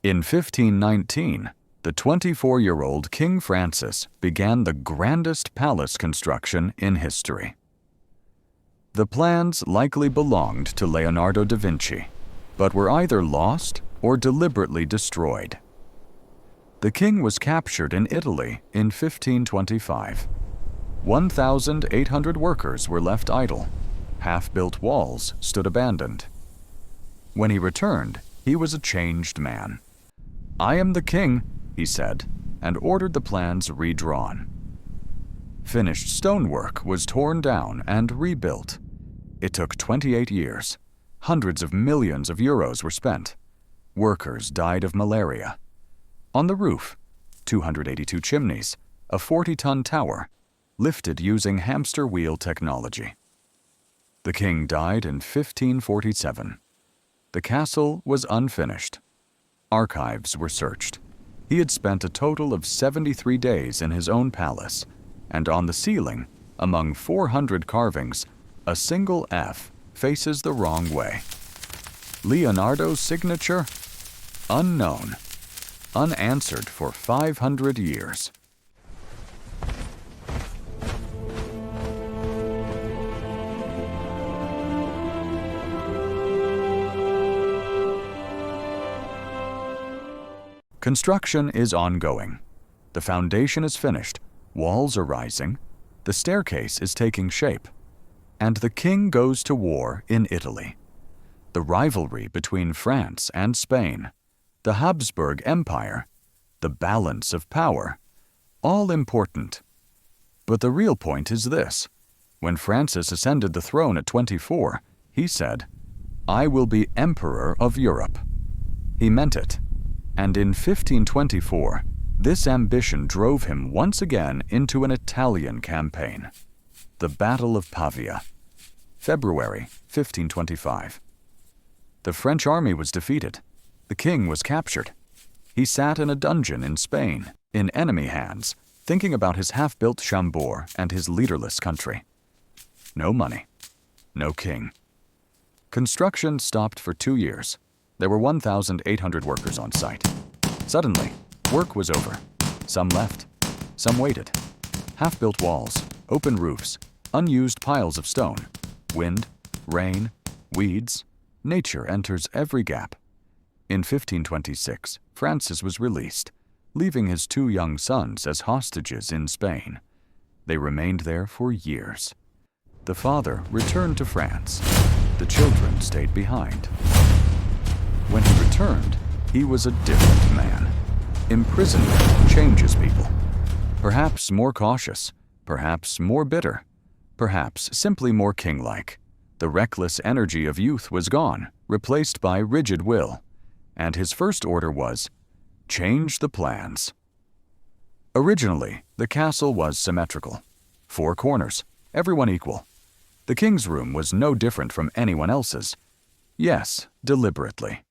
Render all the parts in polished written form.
In 1519, the 24-year-old King Francis began the grandest palace construction in history. The plans likely belonged to Leonardo da Vinci, but were either lost or deliberately destroyed. The king was captured in Italy in 1525. 1,800 workers were left idle. Half-built walls stood abandoned. When he returned, he was a changed man. "I am the king," he said, and ordered the plans redrawn. Finished stonework was torn down and rebuilt. It took 28 years. Hundreds of millions of euros were spent. Workers died of malaria. On the roof, 282 chimneys, a 40-ton tower, lifted using hamster wheel technology. The king died in 1547. The castle was unfinished. Archives were searched. He had spent a total of 73 days in his own palace, and on the ceiling, among 400 carvings, a single F faces the wrong way. Leonardo's signature? Unknown. Unanswered for 500 years. Construction is ongoing. The foundation is finished, walls are rising, the staircase is taking shape, and the king goes to war in Italy. The rivalry between France and Spain, the Habsburg Empire, the balance of power, all important. But the real point is this: when Francis ascended the throne at 24, he said, "I will be Emperor of Europe." He meant it. And in 1524, this ambition drove him once again into an Italian campaign. The Battle of Pavia, February 1525. The French army was defeated. The king was captured. He sat in a dungeon in Spain, in enemy hands, thinking about his half-built Chambord and his leaderless country. No money. No king. Construction stopped for 2 years. There were 1,800 workers on site. Suddenly, work was over. Some left. Some waited. Half-built walls, open roofs, unused piles of stone. Wind, rain, weeds. Nature enters every gap. In 1526, Francis was released, leaving his 2 young sons as hostages in Spain. They remained there for years. The father returned to France. The children stayed behind. When he returned, he was a different man. Imprisonment changes people. Perhaps more cautious, perhaps more bitter, perhaps simply more king-like. The reckless energy of youth was gone, replaced by rigid will, and his first order was, change the plans. Originally, the castle was symmetrical. 4 corners, everyone equal. The king's room was no different from anyone else's. Yes, deliberately.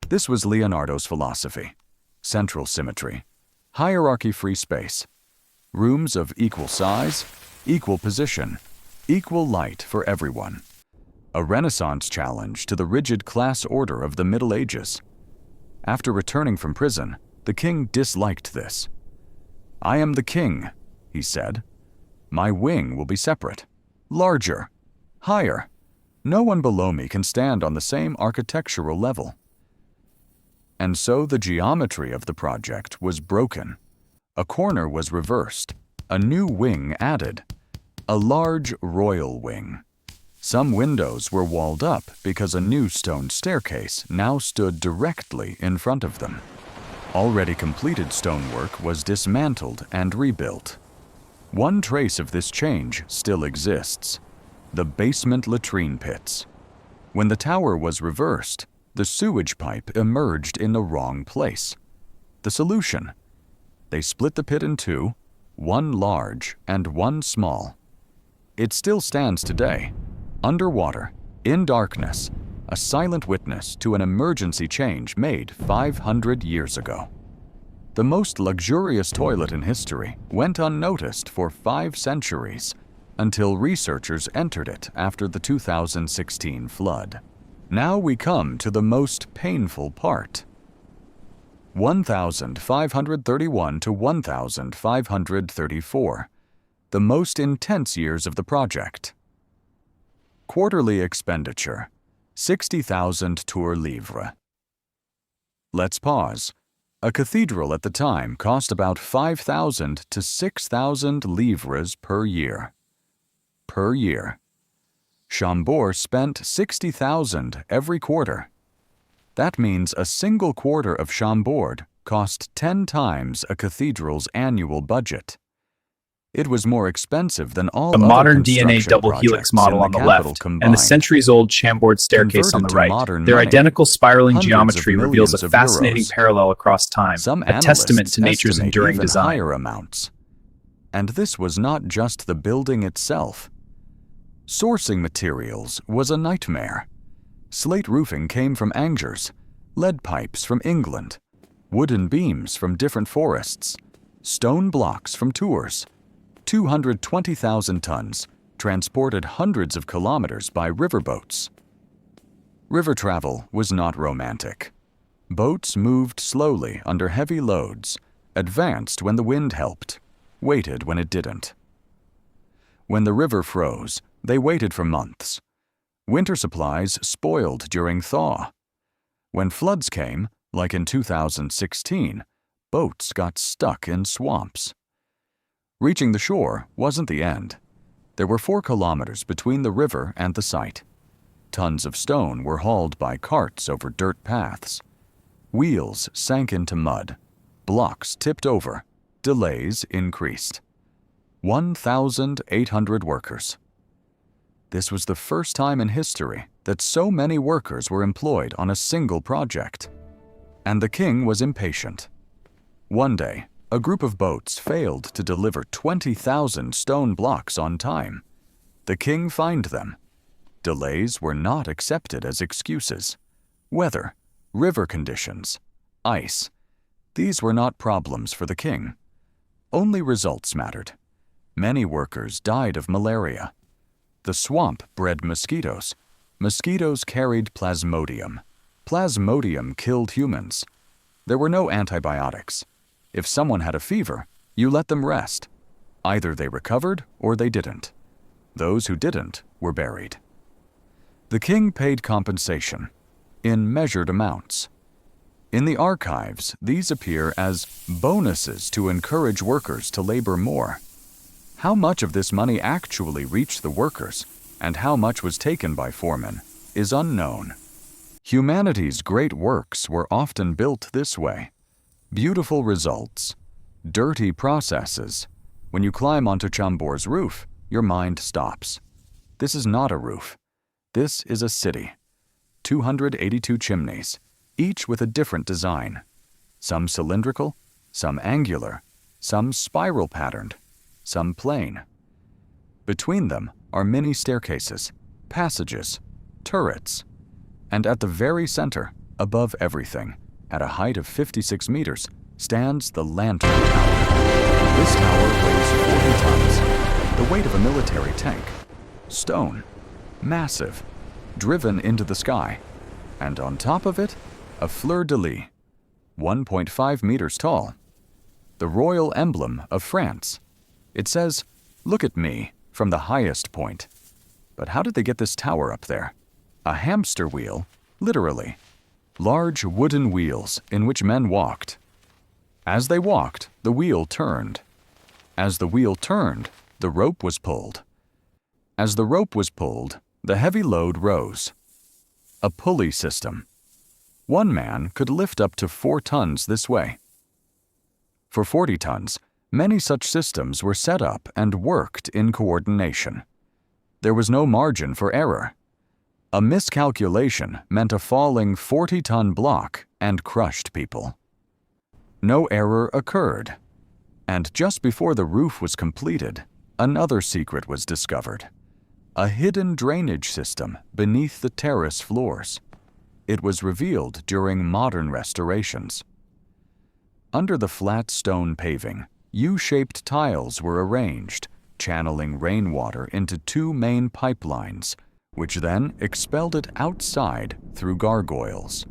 This was Leonardo's philosophy. Central symmetry, hierarchy-free space, rooms of equal size, equal position, equal light for everyone. A Renaissance challenge to the rigid class order of the Middle Ages. After returning from prison, the king disliked this. "I am the king," he said. "My wing will be separate, larger, higher. No one below me can stand on the same architectural level." And so the geometry of the project was broken. A corner was reversed, a new wing added, a large royal wing. Some windows were walled up because a new stone staircase now stood directly in front of them. Already completed stonework was dismantled and rebuilt. One trace of this change still exists: the basement latrine pits. When the tower was reversed, the sewage pipe emerged in the wrong place. The solution: they split the pit in 2, one large and one small. It still stands today, underwater, in darkness, a silent witness to an emergency change made 500 years ago. The most luxurious toilet in history went unnoticed for 5 centuries, until researchers entered it after the 2016 flood. Now we come to the most painful part. 1531 to 1534, the most intense years of the project. Quarterly expenditure, 60,000 tours livres. Let's pause. A cathedral at the time cost about 5,000 to 6,000 livres per year. Per year. Chambord spent 60,000 every quarter. That means a single quarter of Chambord cost 10 times a cathedral's annual budget. It was more expensive than all the other modern DNA construction double helix projects model in on the capital left, combined. and the centuries-old Chambord staircase on the Converted to right. modern Their money, identical spiraling hundreds of geometry reveals millions a of fascinating euros. parallel across time, Some a testament analysts to nature's estimate enduring even design. higher amounts. And this was not just the building itself. Sourcing materials was a nightmare. Slate roofing came from Angers, lead pipes from England, wooden beams from different forests, stone blocks from Tours. 220,000 tons, transported hundreds of kilometers by riverboats. River travel was not romantic. Boats moved slowly under heavy loads, advanced when the wind helped, waited when it didn't. When the river froze, they waited for months. Winter supplies spoiled during thaw. When floods came, like in 2016, boats got stuck in swamps. Reaching the shore wasn't the end. There were 4 kilometers between the river and the site. Tons of stone were hauled by carts over dirt paths. Wheels sank into mud. Blocks tipped over. Delays increased. 1,800 workers. This was the first time in history that so many workers were employed on a single project. And the king was impatient. One day, a group of boats failed to deliver 20,000 stone blocks on time. The king fined them. Delays were not accepted as excuses. Weather, river conditions, ice. These were not problems for the king. Only results mattered. Many workers died of malaria. The swamp bred mosquitoes. Mosquitoes carried plasmodium. Plasmodium killed humans. There were no antibiotics. If someone had a fever, you let them rest. Either they recovered or they didn't. Those who didn't were buried. The king paid compensation in measured amounts. In the archives, these appear as bonuses to encourage workers to labor more. How much of this money actually reached the workers and how much was taken by foremen is unknown. Humanity's great works were often built this way. Beautiful results, dirty processes. When you climb onto Chambord's roof, your mind stops. This is not a roof. This is a city. 282 chimneys, each with a different design. Some cylindrical, some angular, some spiral patterned, some plain. Between them are many staircases, passages, turrets. And at the very center, above everything, at a height of 56 meters, stands the Lantern Tower. This tower weighs 40 tons, the weight of a military tank. Stone, massive, driven into the sky. And on top of it, a fleur-de-lis, 1.5 meters tall. The royal emblem of France. It says, "Look at me," from the highest point. But how did they get this tower up there? A hamster wheel, literally. Large wooden wheels in which men walked. As they walked, the wheel turned. As the wheel turned, the rope was pulled. As the rope was pulled, the heavy load rose. A pulley system. One man could lift up to 4 tons this way. For 40 tons, many such systems were set up and worked in coordination. There was no margin for error. A miscalculation meant a falling 40-ton block and crushed people. No error occurred. And just before the roof was completed, another secret was discovered. A hidden drainage system beneath the terrace floors. It was revealed during modern restorations. Under the flat stone paving, U-shaped tiles were arranged, channeling rainwater into 2 main pipelines, which then expelled it outside through gargoyles.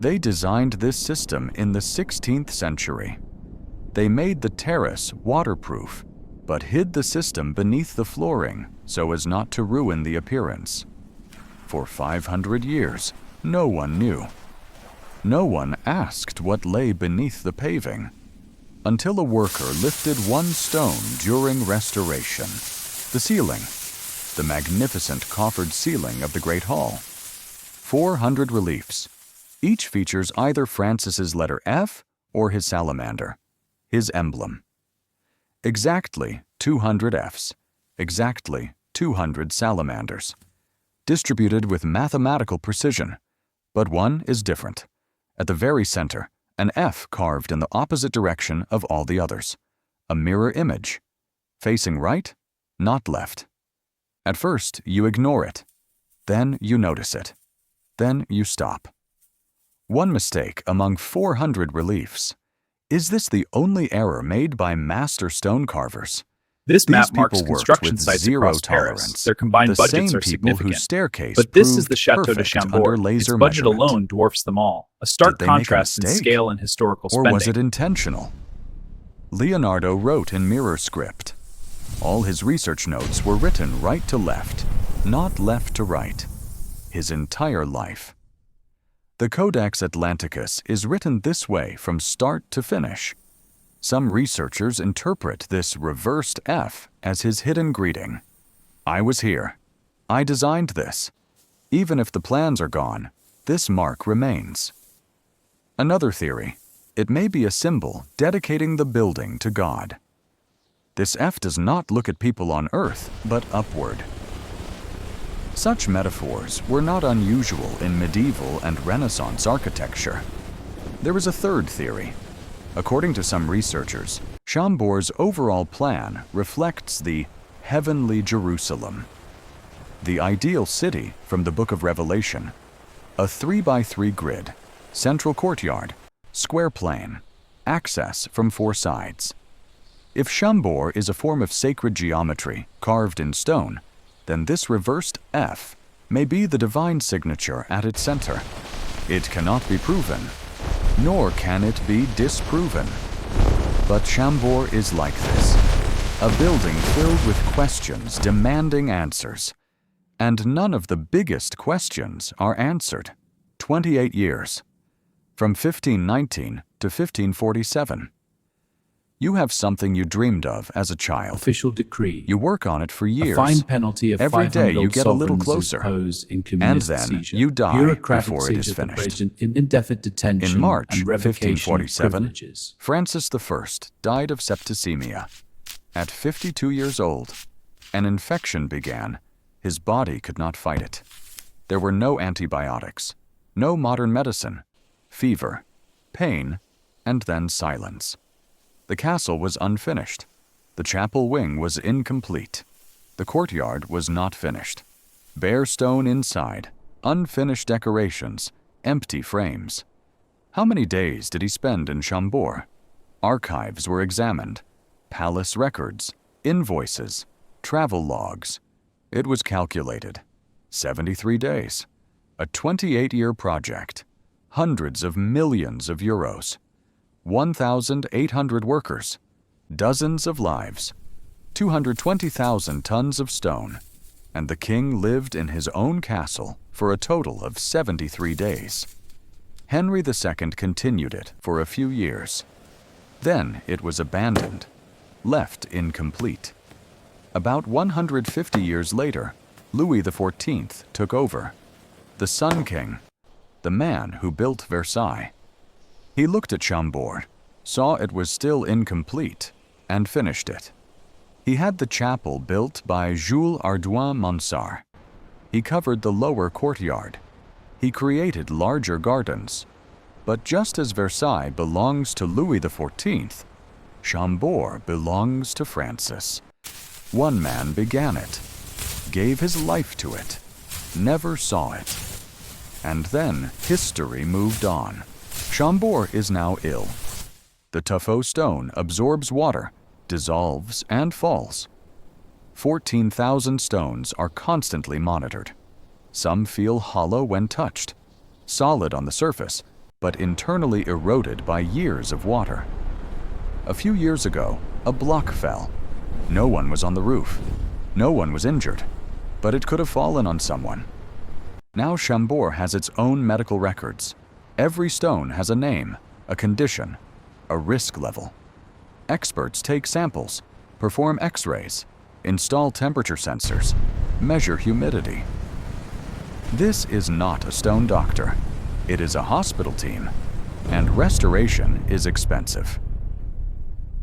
They designed this system in the 16th century. They made the terrace waterproof, but hid the system beneath the flooring so as not to ruin the appearance. For 500 years, no one knew. No one asked what lay beneath the paving, until a worker lifted one stone during restoration. The ceiling, the magnificent coffered ceiling of the Great Hall. 400 reliefs. Each features either Francis's letter F or his salamander, his emblem. Exactly 200 Fs, exactly 200 salamanders, distributed with mathematical precision, but one is different. At the very center, an F carved in the opposite direction of all the others, a mirror image, facing right, not left. At first, you ignore it. Then you notice it. Then you stop. One mistake among 400 reliefs. Is this the only error made by master stone carvers? This map These marks people worked construction with sites zero across Paris. tolerance. Their combined The budgets same are people whose significant. staircase But this is proved the Chateau de perfect Chambord. under Its laser budget measurement. alone dwarfs them all. A stark Did they make a contrast in mistake? scale and historical Or spending. was it intentional? Leonardo wrote in mirror script. All his research notes were written right to left, not left to right. His entire life. The Codex Atlanticus is written this way from start to finish. Some researchers interpret this reversed F as his hidden greeting. I was here. I designed this. Even if the plans are gone, this mark remains. Another theory. It may be a symbol dedicating the building to God. This F does not look at people on earth, but upward. Such metaphors were not unusual in medieval and Renaissance architecture. There is a third theory. According to some researchers, Chambord's overall plan reflects the heavenly Jerusalem, the ideal city from the Book of Revelation, a 3x3 grid, central courtyard, square plain, access from four sides. If Chambord is a form of sacred geometry carved in stone, then this reversed F may be the divine signature at its center. It cannot be proven, nor can it be disproven. But Chambord is like this, a building filled with questions demanding answers. And none of the biggest questions are answered. 28 years, from 1519 to 1547. You have something you dreamed of as a child. Official decree. You work on it for years. A fine penalty of Every 500 day you get a little sovereigns is closer. imposed in And communist then seizure. you die Bureaucratic before it is seizure for finished. president in indefinite detention In March and revocation of 1547, privileges. Francis I died of septicemia. At 52 years old, an infection began. His body could not fight it. There were no antibiotics, no modern medicine, fever, pain, and then silence. The castle was unfinished. The chapel wing was incomplete. The courtyard was not finished. Bare stone inside, unfinished decorations, empty frames. How many days did he spend in Chambord? Archives were examined, palace records, invoices, travel logs. It was calculated. 73 days. A 28-year project. Hundreds of millions of euros. 1,800 workers. Dozens of lives. 220,000 tons of stone. And the king lived in his own castle for a total of 73 days. Henry II continued it for a few years. Then it was abandoned, left incomplete. About 150 years later, Louis XIV took over. The Sun King, the man who built Versailles. He looked at Chambord, saw it was still incomplete, and finished it. He had the chapel built by Jules Ardouin Monsard. He covered the lower courtyard. He created larger gardens. But just as Versailles belongs to Louis XIV, Chambord belongs to Francis. One man began it, gave his life to it, never saw it. And then history moved on. Chambord is now ill. The tuffeau stone absorbs water, dissolves, and falls. 14,000 stones are constantly monitored. Some feel hollow when touched, solid on the surface, but internally eroded by years of water. A few years ago, a block fell. No one was on the roof. No one was injured, but it could have fallen on someone. Now Chambord has its own medical records. Every stone has a name, a condition, a risk level. Experts take samples, perform X-rays, install temperature sensors, measure humidity. This is not a stone doctor. It is a hospital team, and restoration is expensive.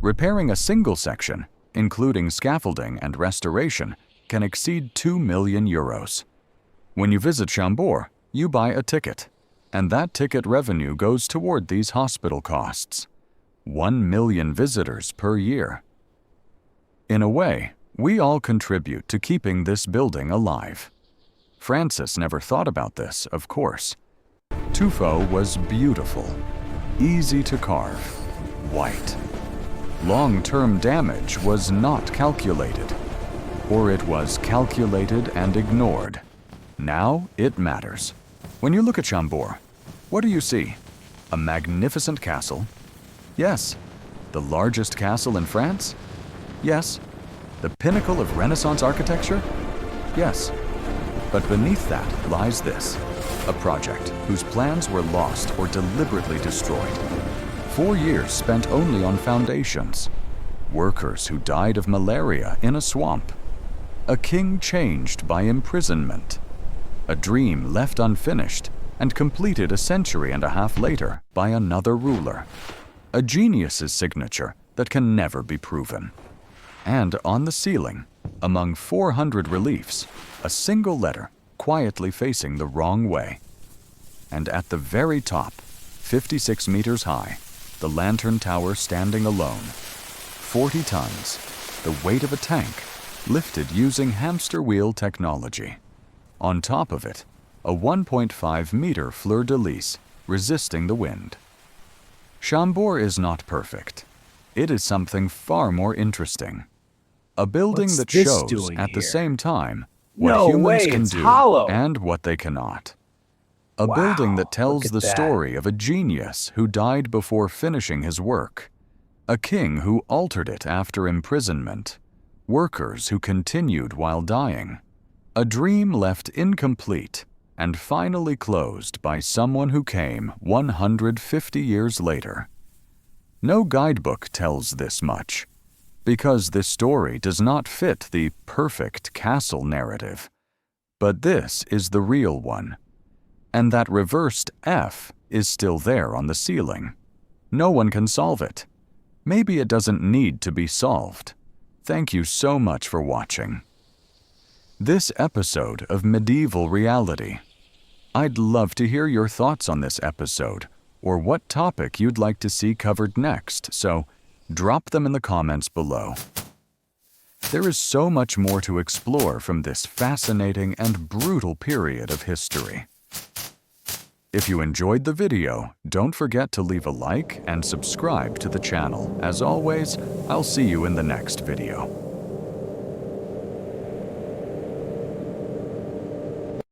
Repairing a single section, including scaffolding and restoration, can exceed 2 million euros. When you visit Chambord, you buy a ticket, and that ticket revenue goes toward these hospital costs. 1 million visitors per year. In a way, we all contribute to keeping this building alive. Francis never thought about this, of course. Tuffeau was beautiful, easy to carve, white. Long-term damage was not calculated, or it was calculated and ignored. Now it matters. When you look at Chambord, what do you see? A magnificent castle? Yes. The largest castle in France? Yes. The pinnacle of Renaissance architecture? Yes. But beneath that lies this, a project whose plans were lost or deliberately destroyed. 4 years spent only on foundations. Workers who died of malaria in a swamp. A king changed by imprisonment. A dream left unfinished and completed a century and a half later by another ruler. A genius's signature that can never be proven. And on the ceiling, among 400 reliefs, a single letter quietly facing the wrong way. And at the very top, 56 meters high, the lantern tower standing alone. 40 tons, the weight of a tank, lifted using hamster wheel technology. On top of it, a 1.5-meter fleur-de-lis resisting the wind. Chambord is not perfect. It is something far more interesting. A building What's that this shows doing at the here? same time what No humans way, can it's do hollow. and what they cannot. A Wow, building that tells look at the that. story of a genius who died before finishing his work. A king who altered it after imprisonment. Workers who continued while dying. A dream left incomplete and finally closed by someone who came 150 years later. No guidebook tells this much, because this story does not fit the perfect castle narrative. But this is the real one. And that reversed F is still there on the ceiling. No one can solve it. Maybe it doesn't need to be solved. Thank you so much for watching this episode of Medieval Reality. I'd love to hear your thoughts on this episode, or what topic you'd like to see covered next, so drop them in the comments below. There is so much more to explore from this fascinating and brutal period of history. If you enjoyed the video, don't forget to leave a like and subscribe to the channel. As always, I'll see you in the next video.